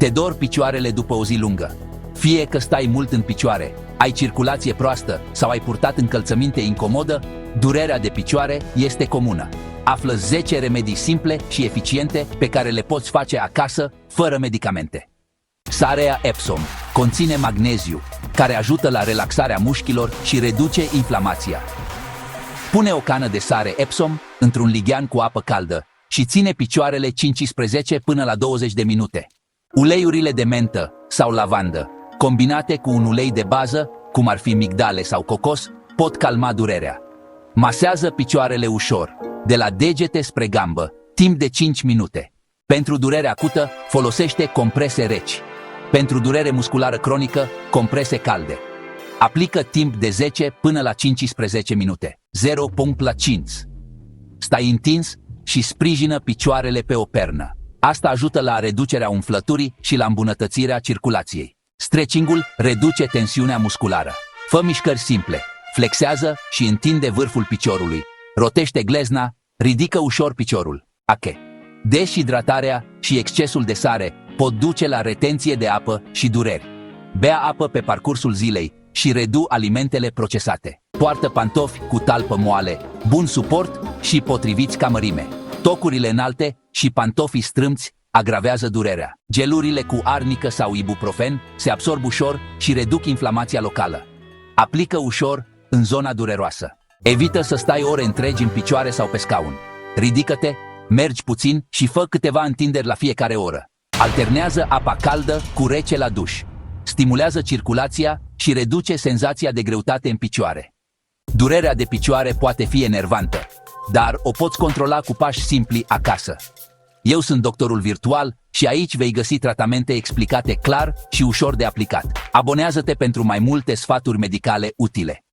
Te dor picioarele după o zi lungă. Fie că stai mult în picioare, ai circulație proastă sau ai purtat încălțăminte incomodă, durerea de picioare este comună. Află 10 remedii simple și eficiente pe care le poți face acasă, fără medicamente. Sarea Epsom conține magneziu, care ajută la relaxarea mușchilor și reduce inflamația. Pune o cană de sare Epsom într-un lighean cu apă caldă și ține picioarele 15 până la 20 de minute. Uleiurile de mentă sau lavandă, combinate cu un ulei de bază, cum ar fi migdale sau cocos, pot calma durerea. Masează picioarele ușor, de la degete spre gambă, timp de 5 minute. Pentru durere acută, folosește comprese reci. Pentru durere musculară cronică, comprese calde. Aplică timp de 10 până la 15 minute. 0,5. Stai întins și sprijină picioarele pe o pernă. Asta ajută la reducerea umflăturii și la îmbunătățirea circulației. Stretching-ul reduce tensiunea musculară. Fă mișcări simple. Flexează și întinde vârful piciorului. Rotește glezna, ridică ușor piciorul. Ache. Deshidratarea și excesul de sare pot duce la retenție de apă și dureri. Bea apă pe parcursul zilei și redu alimentele procesate. Poartă pantofi cu talpă moale, bun suport și potriviți ca mărime. Tocurile înalte și pantofii strâmți agravează durerea. Gelurile cu arnică sau ibuprofen se absorb ușor și reduc inflamația locală. Aplică ușor în zona dureroasă. Evită să stai ore întregi în picioare sau pe scaun. Ridică-te, mergi puțin și fă câteva întinderi la fiecare oră. Alternează apa caldă cu rece la duș. Stimulează circulația și reduce senzația de greutate în picioare. Durerea de picioare poate fi enervantă, dar o poți controla cu pași simpli acasă. Eu sunt doctorul virtual și aici vei găsi tratamente explicate clar și ușor de aplicat. Abonează-te pentru mai multe sfaturi medicale utile.